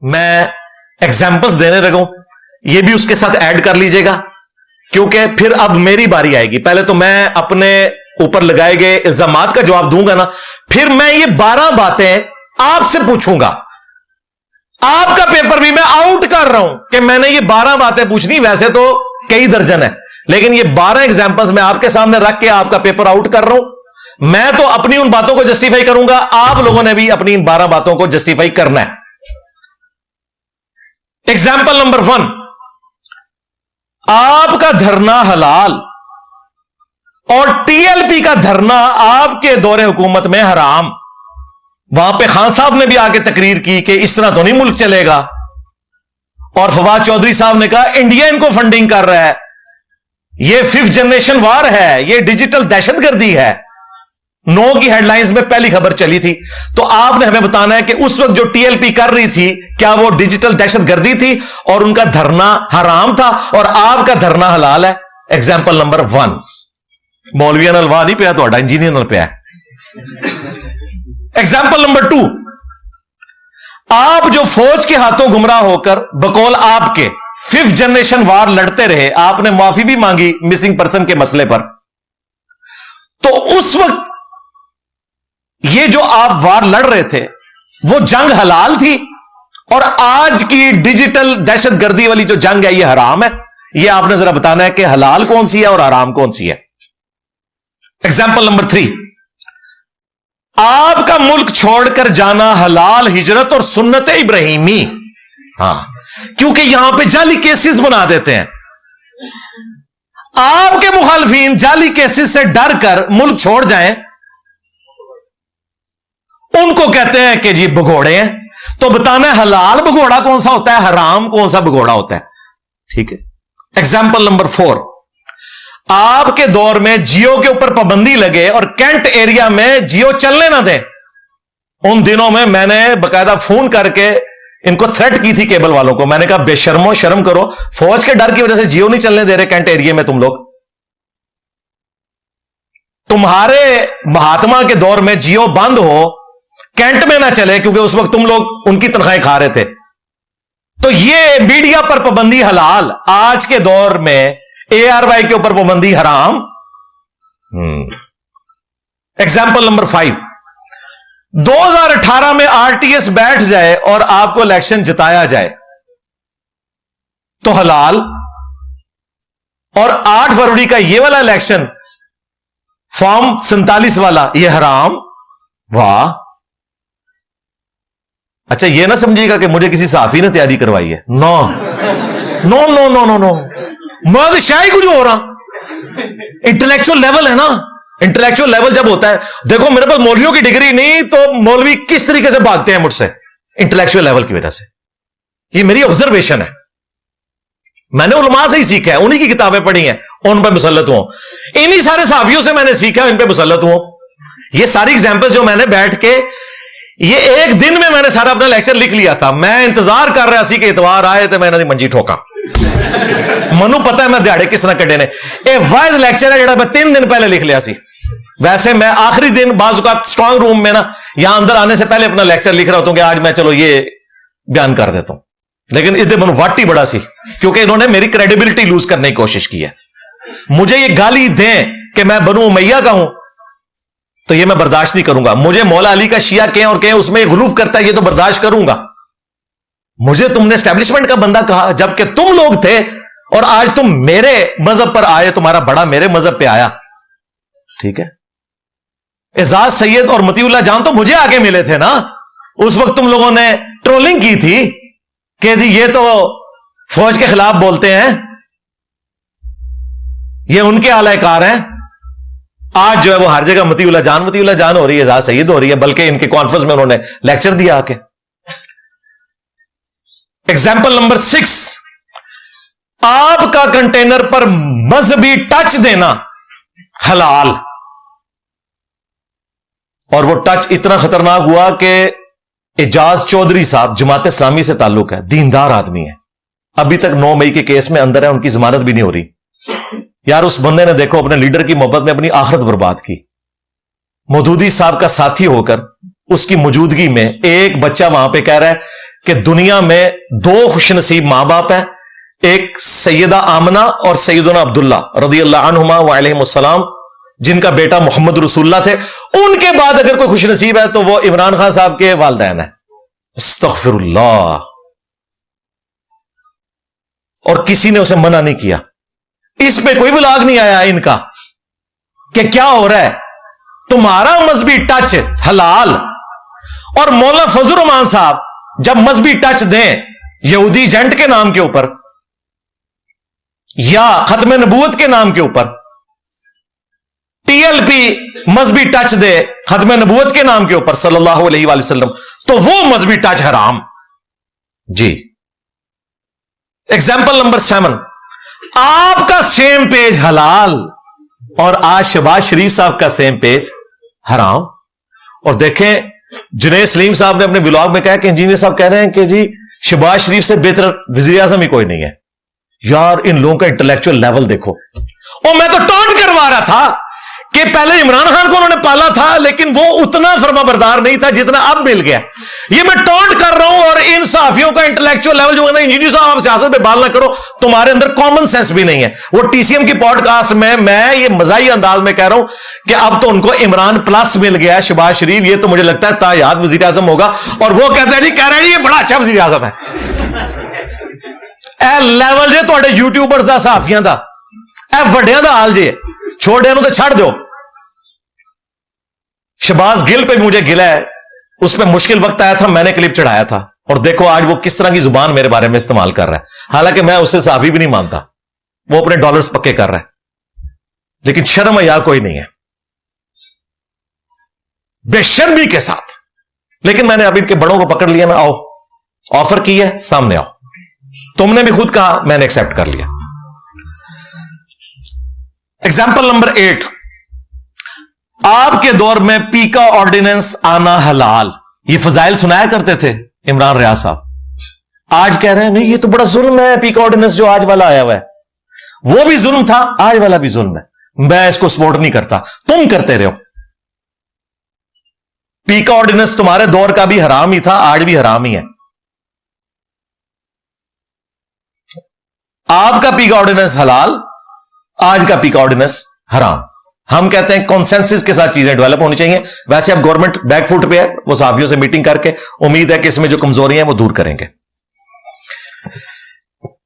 میں ایگزامپلس دینے لگا ہوں, یہ بھی اس کے ساتھ ایڈ کر لیجئے گا, کیونکہ پھر اب میری باری آئے گی. پہلے تو میں اپنے اوپر لگائے گئے الزامات کا جواب دوں گا نا, پھر میں یہ 12 باتیں آپ سے پوچھوں گا. آپ کا پیپر بھی میں آؤٹ کر رہا ہوں کہ میں نے یہ 12 باتیں پوچھنی, ویسے تو کئی درجن ہے, لیکن یہ 12 ایگزامپلس میں آپ کے سامنے رکھ کے آپ کا پیپر آؤٹ کر رہا ہوں. میں تو اپنی ان باتوں کو جسٹیفائی کروں گا, آپ لوگوں نے بھی اپنی ان 12 باتوں کو جسٹیفائی کرنا ہے. ایگزامپل نمبر 1, آپ کا دھرنا حلال اور ٹی ایل پی کا دھرنا آپ کے دور حکومت میں حرام. وہاں پہ خان صاحب نے بھی آ کے تقریر کی کہ اس طرح تو نہیں ملک چلے گا, اور فواد چودھری صاحب نے کہا انڈیا ان کو فنڈنگ کر رہا ہے, یہ 5th جنریشن وار ہے, یہ ڈیجیٹل دہشت گردی ہے. 9 کی ہیڈ لائنز میں پہلی خبر چلی تھی. تو آپ نے ہمیں بتانا ہے کہ اس وقت جو ٹی ایل پی کر رہی تھی کیا وہ ڈیجیٹل دہشت گردی تھی اور ان کا دھرنا حرام تھا, اور آپ کا دھرنا حلال ہے. Example number 1. مولویہ نال واہ نہیں پیا, تو انجینئر نال پیا. ایگزامپل نمبر 2, آپ جو فوج کے ہاتھوں گمراہ ہو کر بقول آپ کے 5th جنریشن وار لڑتے رہے, آپ نے معافی بھی مانگی مسنگ پرسن کے مسئلے پر, تو اس وقت یہ جو آپ وار لڑ رہے تھے وہ جنگ حلال تھی, اور آج کی ڈیجیٹل دہشت گردی والی جو جنگ ہے یہ حرام ہے. یہ آپ نے ذرا بتانا ہے کہ حلال کون سی ہے اور حرام کون سی ہے. ایگزامپل نمبر 3, آپ کا ملک چھوڑ کر جانا حلال ہجرت اور سنت ابراہیمی. ہاں, کیونکہ یہاں پہ جعلی کیسز بنا دیتے ہیں. آپ کے مخالفین جعلی کیسز سے ڈر کر ملک چھوڑ جائیں, ان کو کہتے ہیں کہ جی بگوڑے ہیں. تو بتانا ہے حلال بگوڑا کون سا ہوتا ہے, حرام کون سا بگوڑا ہوتا ہے. ٹھیک ہے. ایگزامپل نمبر 4, آپ کے دور میں جیو کے اوپر پابندی لگے اور کینٹ ایریا میں جیو چلنے نہ دیں. ان دنوں میں میں نے باقاعدہ فون کر کے ان کو تھریٹ کی تھی کیبل والوں کو. میں نے کہا بے شرمو شرم کرو, فوج کے ڈر کی وجہ سے جیو نہیں چلنے دے رہے کینٹ ایریا میں تم لوگ. تمہارے مہاتما کے دور میں جیو بند ہو, کینٹ میں نہ چلے, کیونکہ اس وقت تم لوگ ان کی تنخواہیں کھا رہے تھے. تو یہ میڈیا پر پابندی حلال, آج کے دور میں اے آر وائی کے اوپر پابندی حرام. ایگزامپل نمبر 5, 2018 میں آر ٹی ایس بیٹھ جائے اور آپ کو الیکشن جتایا جائے تو حلال, اور 8 فروری کا یہ والا الیکشن فارم 47 والا یہ حرام. واہ. اچھا, یہ نہ سمجھیے گا کہ مجھے کسی صحافی نے تیاری کروائی ہے. نو نو نو نو نو نو, میں تو شاہی کچھ ہو رہا. انٹلیکچوئل لیول ہے نا, انٹلیکچوئل لیول جب ہوتا ہے, دیکھو میرے پاس مولویوں کی ڈگری نہیں, تو مولوی کس طریقے سے بھاگتے ہیں مجھ سے انٹلیکچوئل لیول کی وجہ سے. یہ میری آبزرویشن ہے, میں نے علماء سے ہی سیکھا ہے, انہی کی کتابیں پڑھی ہیں, ان پہ مسلط ہوں. انہی سارے صحافیوں سے میں نے سیکھا, ان پہ مسلط ہوں. یہ ساری ایگزامپل جو میں نے بیٹھ کے, یہ ایک دن میں نے سارا اپنا لیکچر لکھ لیا تھا. میں انتظار کر رہا سی کہ اتوار آئے تو میں نے منجی ٹھوکا. منو پتا ہے میں دیہڑے کس طرح کٹے نے. اے واحد لیکچر ہے جڑا میں 3 دن پہلے لکھ لیا سی. ویسے میں آخری دن بعض اوقات اسٹرانگ روم میں نا, یہاں اندر آنے سے پہلے اپنا لیکچر لکھ رہا ہوتا ہوں کہ آج میں چلو یہ بیان کر دیتا ہوں. لیکن اس دن منو وٹ ہی بڑا سی, کیونکہ انہوں نے میری کریڈیبلٹی لوز کرنے کی کوشش کی ہے. مجھے یہ گالی دیں کہ میں بنو امیہ کا ہوں تو یہ میں برداشت نہیں کروں گا. مجھے مولا علی کا شیعہ کہیں اور کہیں اس میں غلوف کرتا ہے, یہ تو برداشت کروں گا. مجھے تم نے اسٹیبلشمنٹ کا بندہ کہا جبکہ تم لوگ تھے, اور آج تم میرے مذہب پر آئے, تمہارا بڑا میرے مذہب پہ آیا. ٹھیک ہے. اعزاز سید اور مطیع اللہ جان تو مجھے آگے ملے تھے نا. اس وقت تم لوگوں نے ٹرولنگ کی تھی کہ جی یہ تو فوج کے خلاف بولتے ہیں, یہ ان کے اعلی کار ہیں. آج جو ہے وہ ہر جگہ مطیع اللہ جان ہو رہی ہے, اعزاز سید ہو رہی ہے, بلکہ ان کے کانفرنس میں انہوں نے لیکچر دیا آ کے. ایگزامپل نمبر 6, آپ کا کنٹینر پر مذہبی ٹچ دینا حلال, اور وہ ٹچ اتنا خطرناک ہوا کہ اعجاز چودھری صاحب جماعت اسلامی سے تعلق ہے, دیندار آدمی ہے, ابھی تک 9 مئی کے کیس میں اندر ہے, ان کی ضمانت بھی نہیں ہو رہی. یار اس بندے نے دیکھو اپنے لیڈر کی محبت میں اپنی آخرت برباد کی. مودودی صاحب کا ساتھی ہو کر اس کی موجودگی میں ایک بچہ وہاں پہ کہہ رہا ہے کہ دنیا میں دو خوش نصیب ماں باپ ہیں, ایک سیدہ آمنہ اور سیدنا عبداللہ رضی اللہ عنہما وعلیہم السلام, جن کا بیٹا محمد رسول اللہ تھے. ان کے بعد اگر کوئی خوش نصیب ہے تو وہ عمران خان صاحب کے والدین ہیں. استغفر اللہ. اور کسی نے اسے منع نہیں کیا. اس پہ کوئی بلاگ نہیں آیا ان کا کہ کیا ہو رہا ہے, تمہارا مذہبی ٹچ حلال, اور مولا فضل الرحمان صاحب جب مذہبی ٹچ دیں یہودی ایجنٹ کے نام کے اوپر یا ختم نبوت کے نام کے اوپر, ٹی ایل پی مذہبی ٹچ دے ختم نبوت کے نام کے اوپر صلی اللہ علیہ وآلہ وسلم, تو وہ مذہبی ٹچ حرام. جی ایگزامپل نمبر 7, آپ کا سیم پیج حلال اور آج شہباز شریف صاحب کا سیم پیج حرام. اور دیکھیں جنید سلیم صاحب نے اپنے ولاگ میں کہا کہ انجینئر صاحب کہہ رہے ہیں کہ جی شہباز شریف سے بہتر وزیر اعظم ہی کوئی نہیں ہے. یار ان لوگوں کا انٹلیکچوئل لیول دیکھو. اور میں تو ٹونٹ کروا رہا تھا کہ پہلے عمران خان کو انہوں نے پالا تھا لیکن وہ اتنا فرما بردار نہیں تھا جتنا اب مل گیا. یہ میں ٹونٹ کر رہا ہوں. اور ان صحافیوں کا انٹلیکچوئل لیول جو انجینئر صاحب آپ سیاست پہ بال نہ کرو, تمہارے اندر کامن سینس بھی نہیں ہے. وہ ٹی سی ایم کی پوڈ کاسٹ میں یہ مزاحی انداز میں کہہ رہا ہوں کہ اب تو ان کو عمران پلس مل گیا ہے. شہباز شریف یہ تو مجھے لگتا ہے تایاد وزیر اعظم ہوگا, اور وہ کہتے ہیں جی کہہ رہے ہیں یہ بڑا اچھا وزیر اعظم ہے. اے لیول جے تھوڑے یوٹیوبرز دا صحافیاں دا, اے وڈیاں دا حال جے, چھوڑے تو چھڑ دو. شہباز گل پہ مجھے گلا ہے, اس پہ مشکل وقت آیا تھا, میں نے کلپ چڑھایا تھا, اور دیکھو آج وہ کس طرح کی زبان میرے بارے میں استعمال کر رہا ہے. حالانکہ میں اسے صحافی بھی نہیں مانتا, وہ اپنے ڈالرز پکے کر رہا ہے, لیکن شرم حیا کوئی نہیں ہے, بے شرمی کے ساتھ. لیکن میں نے ابھی ان کے بڑوں کو پکڑ لیا نا, آؤ آفر کی ہے سامنے آؤ. تم نے بھی خود کہا, میں نے ایکسپٹ کر لیا. ایگزامپل نمبر 8, آپ کے دور میں پی کا آرڈیننس آنا حلال. یہ فضائل سنایا کرتے تھے عمران ریاض صاحب, آج کہہ رہے ہیں نہیں یہ تو بڑا ظلم ہے پی کا آرڈیننس جو آج والا آیا ہوا ہے. وہ بھی ظلم تھا, آج والا بھی ظلم ہے. میں اس کو سپورٹ نہیں کرتا, تم کرتے رہو. پی کا آرڈیننس تمہارے دور کا بھی حرام ہی تھا, آج بھی حرام ہی ہے. آپ کا پی کا آرڈیننس حلال, آج کا پی کا آرڈیننس حرام. ہم کہتے ہیں کانسنسس کے ساتھ چیزیں ڈیولپ ہونی چاہیے. ویسے اب گورنمنٹ بیک فوٹ پہ ہے, وہ صحافیوں سے میٹنگ کر کے امید ہے کہ اس میں جو کمزوریاں ہیں وہ دور کریں گے.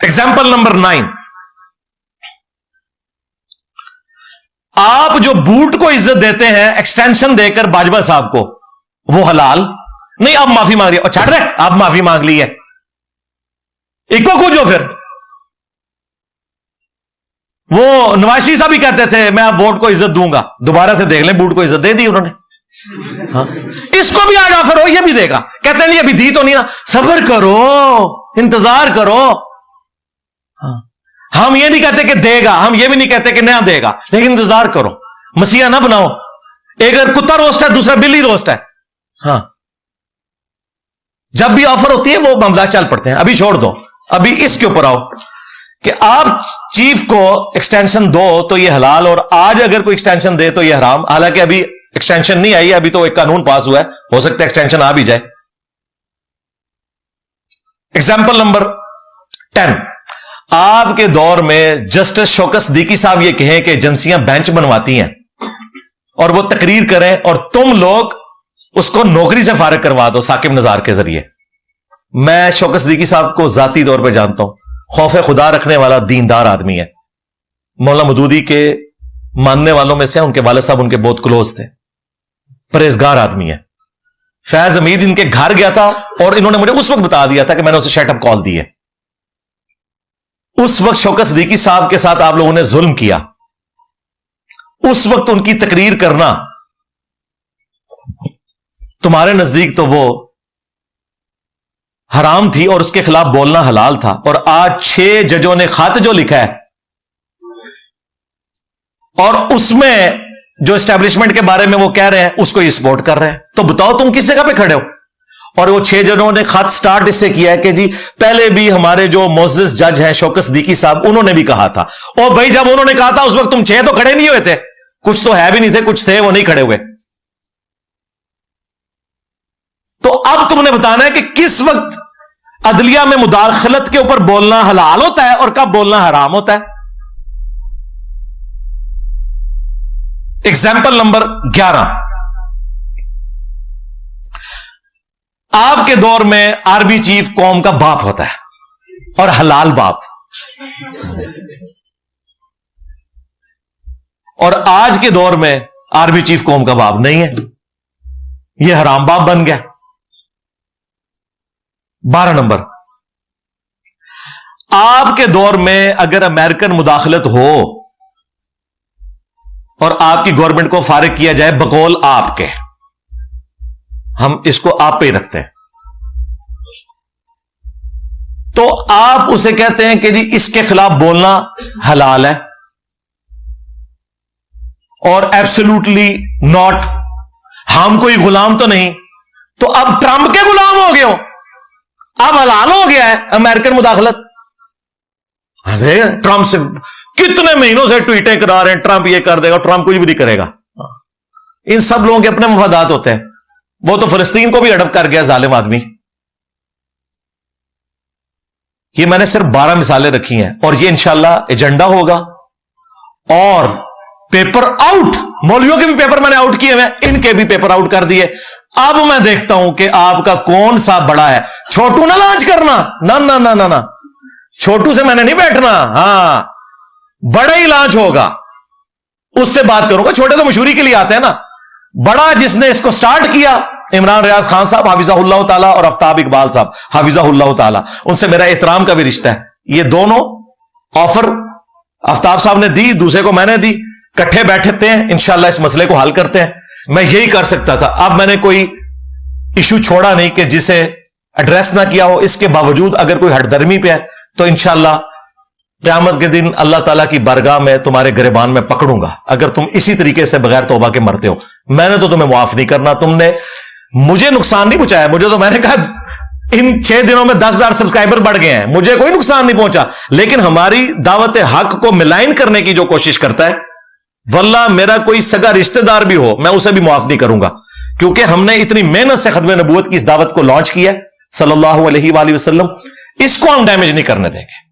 ایگزامپل نمبر 9, آپ جو بوٹ کو عزت دیتے ہیں ایکسٹینشن دے کر باجوہ صاحب کو, وہ حلال نہیں. آپ معافی مانگ رہی ہے, اور چھڑ رہے آپ معافی مانگ لی ہے, ایک کو جو پھر وہ نواز شریف صاحب ہی کہتے تھے میں آپ ووٹ کو عزت دوں گا, دوبارہ سے دیکھ لیں بوٹ کو عزت دے دی انہوں نے. ہاں اس کو بھی آج آفر ہو, یہ بھی دے گا. کہتے ہیں نہیں ابھی دی تو نہیں نا, صبر کرو انتظار کرو. ہاں ہم یہ نہیں کہتے کہ دے گا, ہم یہ بھی نہیں کہتے کہ نہ دے گا, لیکن انتظار کرو. مسیح نہ بناؤ, ایک اگر کتا روسٹ ہے دوسرا بلی روسٹ ہے. ہاں جب بھی آفر ہوتی ہے وہ معاملہ چل پڑتے ہیں. ابھی چھوڑ دو, ابھی اس کے اوپر آؤ کہ آپ چیف کو ایکسٹینشن دو تو یہ حلال, اور آج اگر کوئی ایکسٹینشن دے تو یہ حرام. حالانکہ ابھی ایکسٹینشن نہیں آئی, ابھی تو ایک قانون پاس ہوا ہے, ہو سکتا ہے ایکسٹینشن آ بھی جائے. ایگزامپل نمبر 10, آپ کے دور میں جسٹس شوکت صدیقی صاحب یہ کہیں کہ ایجنسیاں بینچ بنواتی ہیں اور وہ تقریر کریں, اور تم لوگ اس کو نوکری سے فارغ کروا دو ثاقب نزار کے ذریعے. میں شوکت صدیقی صاحب کو ذاتی طور پہ جانتا ہوں, خوف خدا رکھنے والا دیندار آدمی ہے. مولانا مودودی کے ماننے والوں میں سے ان کے والد صاحب ان کے بہت کلوز تھے, پرہیزگار آدمی ہے. فیض حمید ان کے گھر گیا تھا اور انہوں نے مجھے اس وقت بتا دیا تھا کہ میں نے اسے شیٹ اپ کال دی ہے. اس وقت شوکت صدیقی صاحب کے ساتھ آپ لوگوں نے ظلم کیا. اس وقت ان کی تقریر کرنا تمہارے نزدیک تو وہ حرام تھی اور اس کے خلاف بولنا حلال تھا. اور آج 6 ججوں نے خط جو لکھا ہے اور اس میں جو اسٹیبلشمنٹ کے بارے میں وہ کہہ رہے ہیں اس کو یہ سپورٹ کر رہے ہیں, تو بتاؤ تم کس جگہ پہ کھڑے ہو. اور وہ 6 ججوں نے خط سٹارٹ اس سے کیا ہے کہ جی پہلے بھی ہمارے جو معزز جج ہیں شوکت صدیقی صاحب انہوں نے بھی کہا تھا. اور بھائی جب انہوں نے کہا تھا اس وقت تم 6 تو کھڑے نہیں ہوئے تھے, کچھ تو ہے بھی نہیں تھے, کچھ تھے وہ نہیں کھڑے ہوئے. تو اب تم نے بتانا ہے کہ کس وقت عدلیہ میں مداخلت کے اوپر بولنا حلال ہوتا ہے اور کب بولنا حرام ہوتا ہے؟ Example number 11. آپ کے دور میں آرمی چیف قوم کا باپ ہوتا ہے اور حلال باپ, اور آج کے دور میں آرمی چیف قوم کا باپ نہیں ہے, یہ حرام باپ بن گیا. 12 نمبر, آپ کے دور میں اگر امریکن مداخلت ہو اور آپ کی گورنمنٹ کو فارغ کیا جائے بقول آپ کے, ہم اس کو آپ پہ ہی رکھتے ہیں, تو آپ اسے کہتے ہیں کہ جی اس کے خلاف بولنا حلال ہے اور ایبسولوٹلی ناٹ, ہم کوئی غلام تو نہیں, تو اب ٹرمپ کے غلام ہو گئے ہو, اب حلال ہو گیا ہے امریکن مداخلت. ٹرمپ سے کتنے مہینوں سے ٹویٹیں کرا رہے ہیں ٹرمپ یہ کر دے گا, ٹرمپ کچھ بھی نہیں کرے گا. ان سب لوگوں کے اپنے مفادات ہوتے ہیں, وہ تو فلسطین کو بھی ہڑپ کر گیا ظالم آدمی. یہ میں نے صرف 12 مثالیں رکھی ہیں اور یہ انشاءاللہ ایجنڈا ہوگا. اور پیپر آؤٹ, مولویوں کے بھی پیپر میں نے آؤٹ کیے ہیں, ان کے بھی پیپر آؤٹ کر دیے. اب میں دیکھتا ہوں کہ آپ کا کون سا بڑا ہے. چھوٹو نہ لانچ کرنا, نہ نہ نہ نہ نہ, چھوٹو سے میں نے نہیں بیٹھنا, ہاں بڑا ہی لانچ ہوگا, اس سے بات کروں گا. چھوٹے تو مشہوری کے لیے آتے ہیں نا, بڑا جس نے اس کو سٹارٹ کیا عمران ریاض خان صاحب حافظہ اللہ تعالیٰ اور آفتاب اقبال صاحب حافظہ اللہ تعالیٰ, ان سے میرا احترام کا بھی رشتہ ہے. یہ دونوں آفر آفتاب صاحب نے دی, دوسرے کو میں نے دی, کٹھے بیٹھتے ہیں انشاءاللہ اس مسئلے کو حل کرتے ہیں. میں یہی کر سکتا تھا, اب میں نے کوئی ایشو چھوڑا نہیں کہ جسے ایڈریس نہ کیا ہو. اس کے باوجود اگر کوئی ہٹ درمی پہ ہے تو انشاءاللہ قیامت کے دن اللہ تعالیٰ کی بارگاہ میں تمہارے گریبان میں پکڑوں گا اگر تم اسی طریقے سے بغیر توبہ کے مرتے ہو. میں نے تو تمہیں معاف نہیں کرنا, تم نے مجھے نقصان نہیں پہنچایا, مجھے تو میں نے کہا ان 6 دنوں میں 10,000 سبسکرائبر بڑھ گئے ہیں, مجھے کوئی نقصان نہیں پہنچا, لیکن ہماری دعوت حق کو ملائن کرنے کی جو کوشش کرتا ہے, واللہ میرا کوئی سگا رشتہ دار بھی ہو میں اسے بھی معاف نہیں کروں گا, کیونکہ ہم نے اتنی محنت سے ختم نبوت کی اس دعوت کو لانچ کیا صلی اللہ علیہ وآلہ وسلم, اس کو ہم ڈیمیج نہیں کرنے دیں گے.